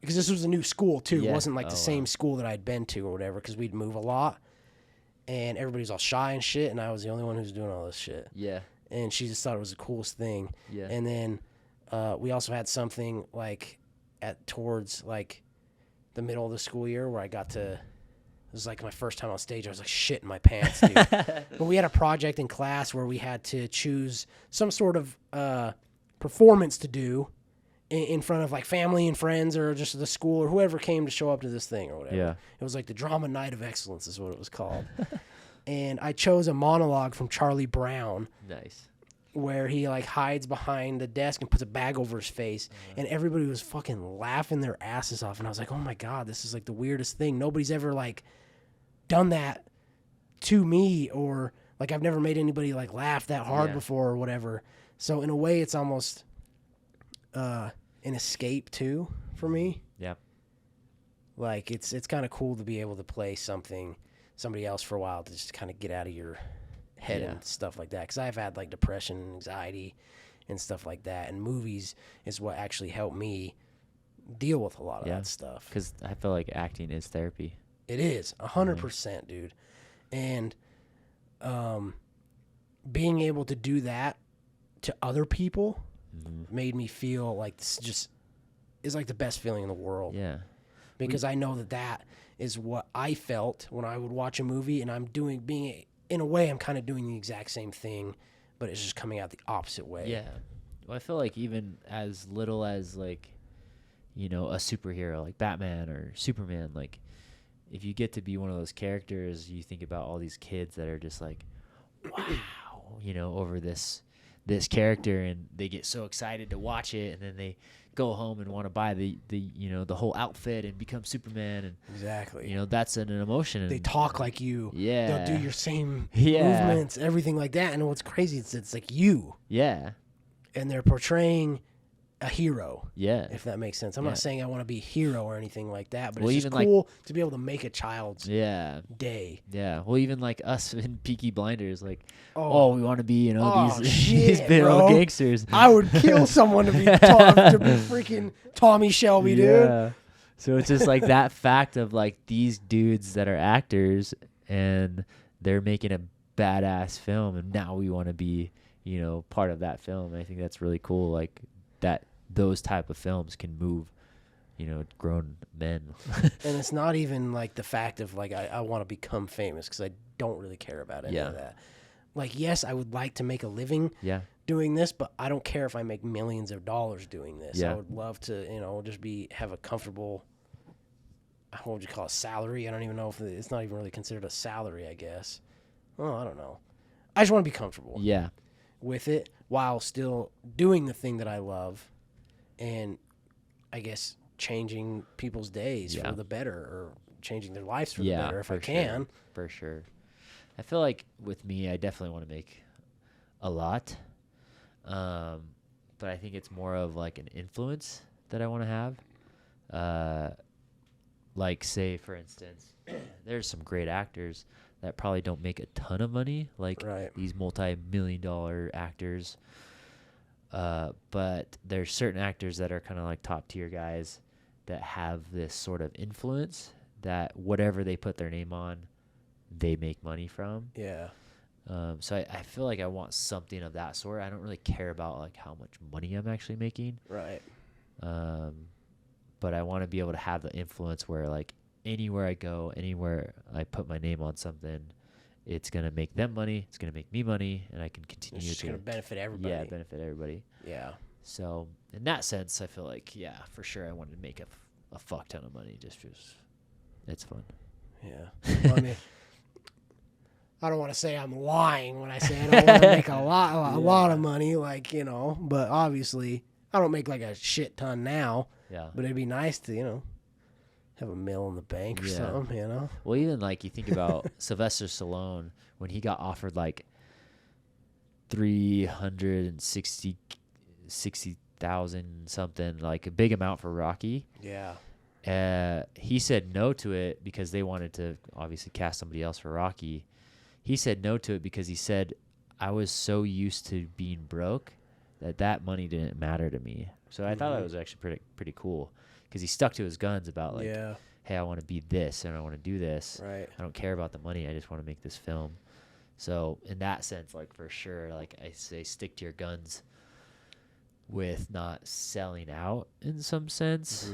Because this was a new school too. Yeah. It wasn't like the same school that I'd been to or whatever, because we'd move a lot. And everybody's all shy and shit, and I was the only one who's doing all this shit. Yeah. And she just thought it was the coolest thing. Yeah. And then we also had something like towards like the middle of the school year where I got to, it was like my first time on stage. I was like shit in my pants, dude. But we had a project in class where we had to choose some sort of performance to do in front of like family and friends or just the school or whoever came to show up to this thing or whatever. Yeah. It was like the Drama Night of Excellence is what it was called. And I chose a monologue from Charlie Brown. Nice. Where he like hides behind the desk and puts a bag over his face, and everybody was fucking laughing their asses off. And I was like, oh my God, this is like the weirdest thing. Nobody's ever like done that to me, or like I've never made anybody like laugh that hard before or whatever. So in a way, it's almost an escape too for me. Yeah. Like it's kind of cool to be able to play somebody else for a while, to just kind of get out of your head and stuff like that. Because I've had like depression and anxiety and stuff like that, and movies is what actually helped me deal with a lot of that stuff. Because I feel like acting is therapy. It is 100%, dude. And being able to do that to other people made me feel like this just is like the best feeling in the world. Yeah. Because I know that is what I felt when I would watch a movie, and in a way, I'm kind of doing the exact same thing, but it's just coming out the opposite way. Yeah. Well, I feel like even as little as like, a superhero like Batman or Superman, like if you get to be one of those characters, you think about all these kids that are just like, wow, over this character, and they get so excited to watch it, and then they go home and want to buy the whole outfit and become Superman, and Exactly. That's an emotion. And They talk like you. Yeah. They'll do your same Yeah. movements, everything like that. And what's crazy is it's like you, Yeah. and they're portraying a hero. Yeah. If that makes sense. I'm Yeah. not saying I want to be a hero or anything like that, but Well, it's just even cool to be able to make a child's Yeah. day. Yeah. Well, even like us in Peaky Blinders, like, Oh. we want to be, Oh, these shit, big old bro. gangsters. I would kill someone to be freaking Tommy Shelby, dude. Yeah. So it's just like that fact of like these dudes that are actors and they're making a badass film, and now we want to be, part of that film. And I think that's really cool. Like that, those type of films can move, grown men. And it's not even like the fact of like I want to become famous, because I don't really care about any of that. Like, yes, I would like to make a living doing this, but I don't care if I make millions of dollars doing this. Yeah. I would love to, just have a comfortable, what would you call it, salary? I don't even know if it's not even really considered a salary, I guess. Oh, I don't know. I just want to be comfortable Yeah. with it while still doing the thing that I love, and I guess changing people's days for the better, or changing their lives for the better if I can. Sure. For sure. I feel like with me, I definitely want to make a lot. But I think it's more of like an influence that I want to have. Like, say, for instance, there's some great actors that probably don't make a ton of money, like these multi-million-dollar actors. But there's certain actors that are kind of like top-tier guys that have this sort of influence that whatever they put their name on, they make money from. Yeah. So I feel like I want something of that sort. I don't really care about like how much money I'm actually making. Right. But I want to be able to have the influence where like anywhere I go, anywhere I put my name on something, it's going to make them money. It's going to make me money, and I can continue It's just to going to benefit everybody. Yeah, benefit everybody. Yeah. So in that sense, I feel like, yeah, for sure I wanted to make a fuck ton of money just because it's fun. Yeah. Well, I mean, I don't want to say I'm lying when I say I don't want to make a lot of money, like, you know, but obviously I don't make like a shit ton now. Yeah. But it'd be nice to, you know, have a mill in the bank or something, you know? Well, even like you think about Sylvester Stallone when he got offered like 360,000 something, like a big amount for Rocky. Yeah. He said no to it because they wanted to obviously cast somebody else for Rocky. He said no to it because he said, I was so used to being broke that money didn't matter to me. So I thought that was actually pretty cool because he stuck to his guns about like, hey, I want to be this and I want to do this. Right. I don't care about the money. I just want to make this film. So in that sense, like for sure, like I say, stick to your guns with not selling out in some sense.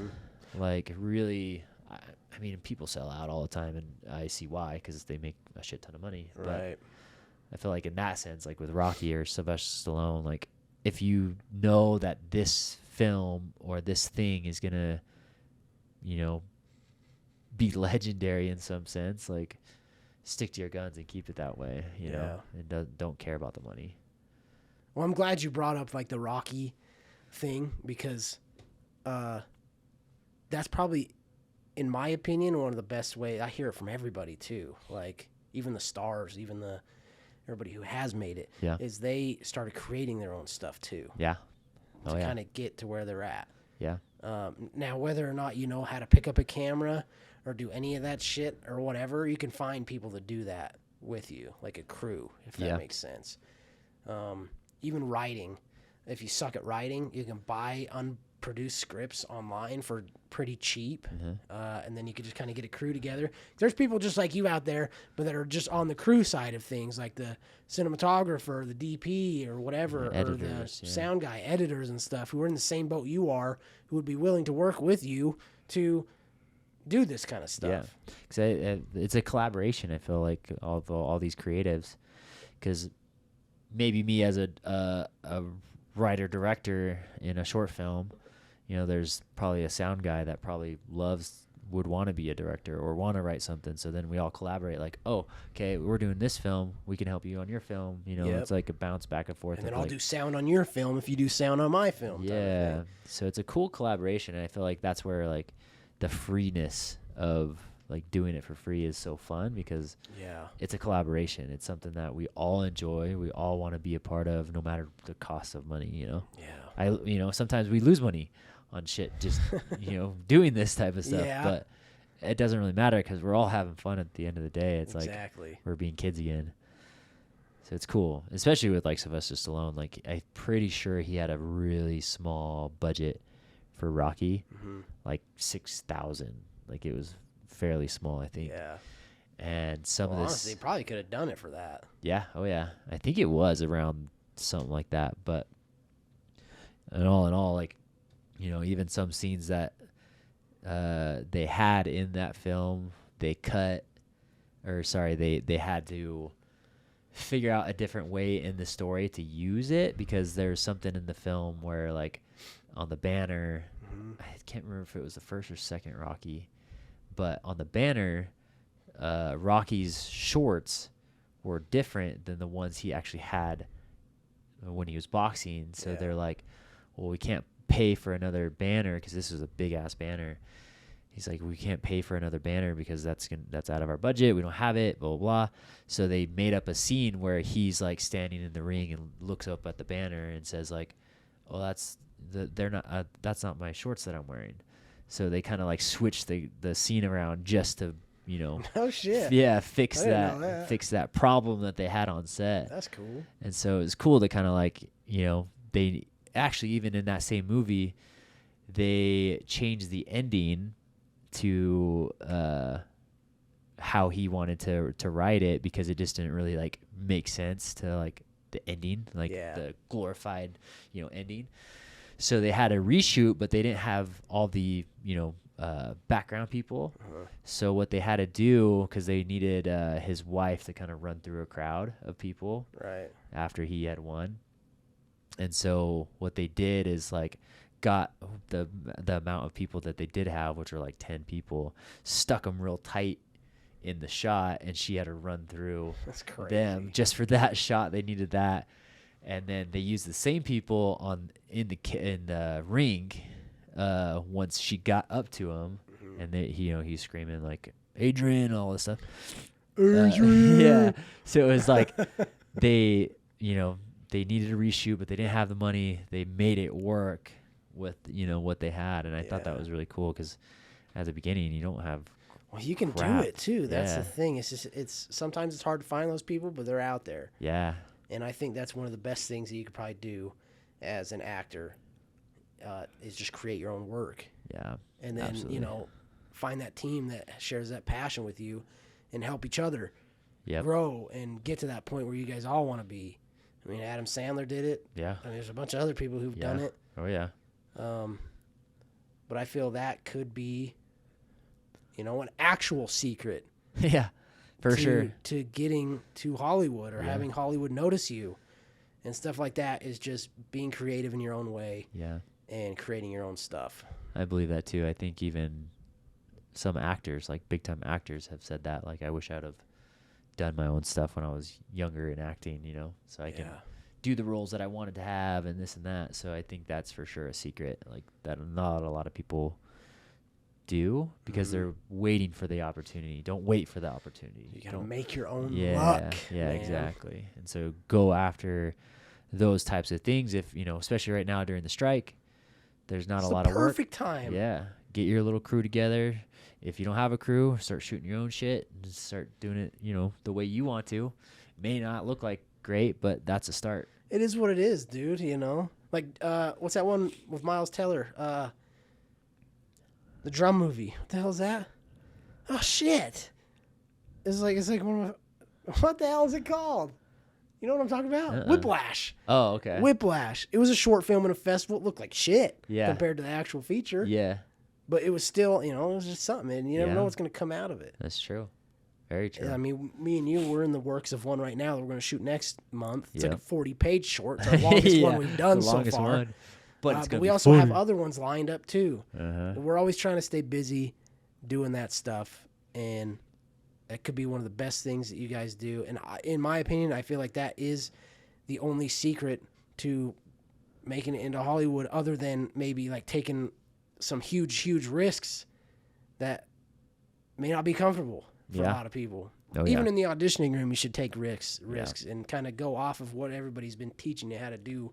Like really, I mean, people sell out all the time, and I see why, because they make a shit ton of money. Right. But I feel like in that sense, like with Rocky or Sylvester Stallone, like if you know that this film or this thing is gonna, you know, be legendary in some sense, like stick to your guns and keep it that way, you know, and don't care about the money. Well, I'm glad you brought up like the Rocky thing because that's probably, in my opinion, one of the best ways. I hear it from everybody too, like even the stars, even everybody who has made it, is they started creating their own stuff too. Yeah. To kind of get to where they're at. Yeah. Now, whether or not you know how to pick up a camera or do any of that shit or whatever, you can find people to do that with you, like a crew, if that makes sense. Even writing. If you suck at writing, you can buy unproduced scripts online for pretty cheap, and then you can just kind of get a crew together. There's people just like you out there, but that are just on the crew side of things, like the cinematographer, the DP, or whatever, or the sound guy, editors and stuff, who are in the same boat you are, who would be willing to work with you to do this kind of stuff. Yeah, because it's a collaboration. I feel like all these creatives, because maybe me as a writer director in a short film, you know, there's probably a sound guy that probably would want to be a director or want to write something. So then we all collaborate, like, oh, okay, we're doing this film, we can help you on your film. You know, it's like a bounce back and forth. And then I'll do sound on your film if you do sound on my film. Yeah. So it's a cool collaboration. And I feel like that's where like the freeness of like doing it for free is so fun, because it's a collaboration. It's something that we all enjoy. We all want to be a part of, no matter the cost of money, you know? Yeah. Sometimes we lose money on shit just, doing this type of stuff, but it doesn't really matter because we're all having fun at the end of the day. It's like we're being kids again. So it's cool, especially with like Sylvester Stallone. Like I'm pretty sure he had a really small budget for Rocky, like 6,000. Like it was fairly small, I think. Yeah. And honestly, he probably could have done it for that. Yeah. Oh yeah. I think it was around something like that. But in all, like, even some scenes that they had in that film, they had to figure out a different way in the story to use it, because there's something in the film where, like, on the banner, I can't remember if it was the first or second Rocky, but on the banner, Rocky's shorts were different than the ones he actually had when he was boxing. So they're like, well, we can't pay for another banner because this is a big ass banner. He's like, we can't pay for another banner because that's out of our budget. We don't have it, blah, blah, blah. So they made up a scene where he's like standing in the ring and looks up at the banner and says like, oh, that's not my shorts that I'm wearing. So they kind of like switched the scene around just to, oh shit. Yeah, fix that problem that they had on set. That's cool. And so it was cool to kind of like, they actually, even in that same movie, they changed the ending to how he wanted to write it, because it just didn't really like make sense to like the ending, like the glorified, ending. So they had a reshoot, but they didn't have all the, background people. So what they had to do, because they needed his wife to kind of run through a crowd of people Right. after he had won. And so what they did is like got the amount of people that they did have, which were like 10 people, stuck them real tight in the shot, and she had to run through them just for that shot. They needed that. And then they used the same people in the ring once she got up to him, and he's screaming like Adrian, all this stuff. Adrian. Yeah. So it was like they needed a reshoot, but they didn't have the money. They made it work with what they had, and I thought that was really cool, because at the beginning you don't have. Well, you can do it too. That's the thing. It's just sometimes it's hard to find those people, but they're out there. Yeah. And I think that's one of the best things that you could probably do as an actor, is just create your own work. Yeah. And then, absolutely. find that team that shares that passion with you and help each other grow and get to that point where you guys all want to be. I mean, Adam Sandler did it. Yeah. And there's a bunch of other people who've done it. Oh, yeah. But I feel that could be, an actual secret. Yeah. For sure. To getting to Hollywood or having Hollywood notice you and stuff like that, is just being creative in your own way. Yeah. And creating your own stuff. I believe that too. I think even some actors, like big time actors, have said that. Like, I wish I'd have done my own stuff when I was younger in acting, so I can do the roles that I wanted to have and this and that. So I think that's for sure a secret, like that not a lot of people do, because they're waiting for the opportunity. Don't wait for the opportunity. You gotta make your own luck. Yeah, man. exactly. And so go after those types of things. If especially right now during the strike, there's not a lot of work. Perfect time. Yeah, get your little crew together. If you don't have a crew, start shooting your own shit and just start doing it, the way you want to. May not look like great, but that's a start. It is what it is, dude. Like what's that one with Miles Teller? The drum movie. What the hell is that? Oh shit! It's like one of what the hell is it called? You know what I'm talking about? Whiplash. Oh, okay. Whiplash. It was a short film in a festival. It looked like shit compared to the actual feature. Yeah. But it was still, it was just something, and you never know what's going to come out of it. That's true. Very true. I mean, me and you, we're in the works of one right now that we're going to shoot next month. It's like a 40-page short. It's our longest one we've done so far. One. But we also have other ones lined up too. We're always trying to stay busy doing that stuff, and that could be one of the best things that you guys do. And in my opinion, I feel like that is the only secret to making it into Hollywood, other than maybe like taking some huge risks that may not be comfortable for a lot of people. Even in the auditioning room, you should take risks and kind of go off of what everybody's been teaching you how to do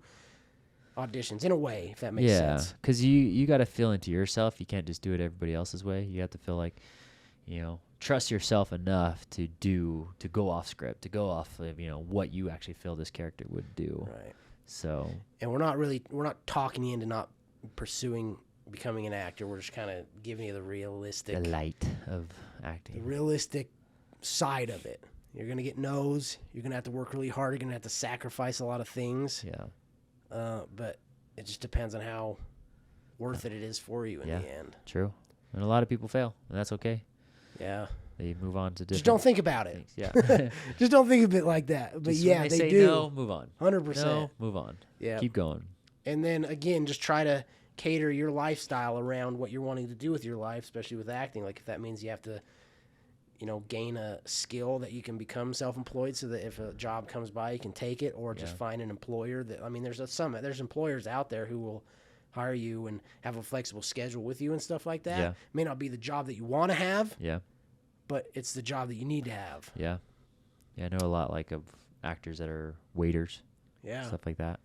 auditions in a way, if that makes sense. Yeah, because you got to feel into yourself. You can't just do it everybody else's way. You have to feel like, trust yourself enough to go off script, to go off of, what you actually feel this character would do. Right. So. And we're not talking you into not pursuing becoming an actor. We're just kind of giving you the light of acting. The realistic side of it. You're going to get no's. You're going to have to work really hard. You're going to have to sacrifice a lot of things. Yeah. But it just depends on how worth it is for you in the end. True. And a lot of people fail, and that's okay. Yeah. They move on to different Just don't think about it. things. Yeah. Just don't think of it like that. But just yeah, when they say do. No, move on. 100%. No, move on. Yeah. Keep going. And then again, just try to cater your lifestyle around what you're wanting to do with your life, especially with acting. Like if that means you have to, gain a skill that you can become self-employed, so that if a job comes by, you can take it, or just find an employer that. I mean, there's employers out there who will hire you and have a flexible schedule with you and stuff like that. Yeah. It may not be the job that you want to have. Yeah. But it's the job that you need to have. Yeah. Yeah, I know a lot of actors that are waiters. Yeah. Stuff like that.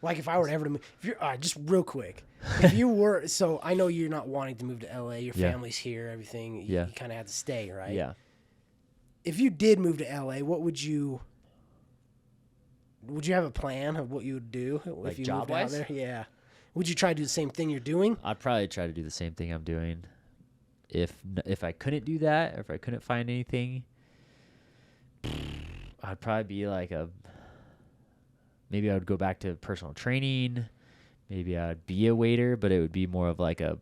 Like if I were to ever to move, just real quick, if you were, so I know you're not wanting to move to LA, your family's here, everything, you kind of have to stay, right? Yeah. If you did move to LA, what would you have a plan of what you would do if you moved out there? Yeah. Would you try to do the same thing you're doing? I'd probably try to do the same thing I'm doing. if I couldn't do that, or if I couldn't find anything, I'd probably be like maybe I would go back to personal training. Maybe I'd be a waiter, but it would be more of like a,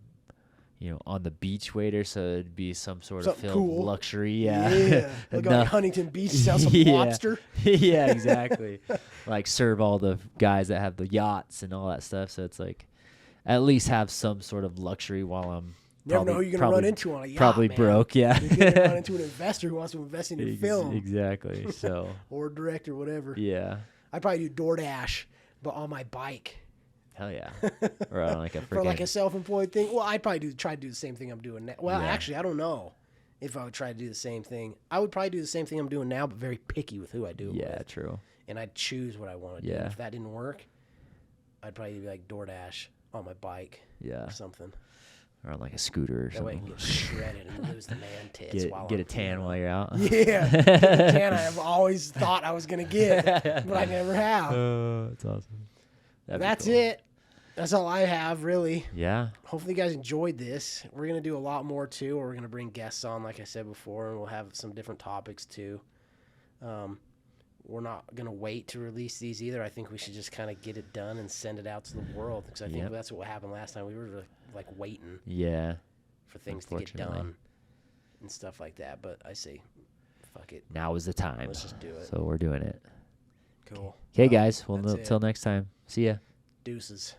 on the beach waiter. So it'd be some sort of Something cool. luxury. Yeah. Yeah. Like on Huntington Beach, sell some Yeah. lobster. Yeah, exactly. Like serve all the guys that have the yachts and all that stuff. So it's like at least have some sort of luxury while I'm Never know who you're going to run into on a yacht, probably man. broke. Yeah. You're going to run into an investor who wants to invest in your film. Exactly. So. Or director, whatever. Yeah. I'd probably do DoorDash, but on my bike. Hell yeah. Or on like a freaking... For like a self-employed thing. Well, I'd probably try to do the same thing I'm doing now. Well, Yeah. actually, I don't know if I would try to do the same thing. I would probably do the same thing I'm doing now, but very picky with who I do it Yeah, with. true. And I'd choose what I want to do. Yeah. If that didn't work, I'd probably be like DoorDash on my bike Yeah. or something. Or on like a scooter or That way I something. can get shredded and lose the man tits. Get a tan while you're out. Yeah. Get the tan I've always thought I was going to get, but I never have. That's awesome. That's it. That's all I have, really. Yeah. Hopefully you guys enjoyed this. We're going to do a lot more, too. We're going to bring guests on, like I said before, and we'll have some different topics, too. We're not going to wait to release these either. I think we should just kind of get it done and send it out to the world, because I think that's what happened last time. We were, like, waiting for things to get done and stuff like that. But I say, fuck it. Now is the time. Let's just do it. So we're doing it. Cool. Okay, guys. Well, that's it. until next time. See ya. Deuces.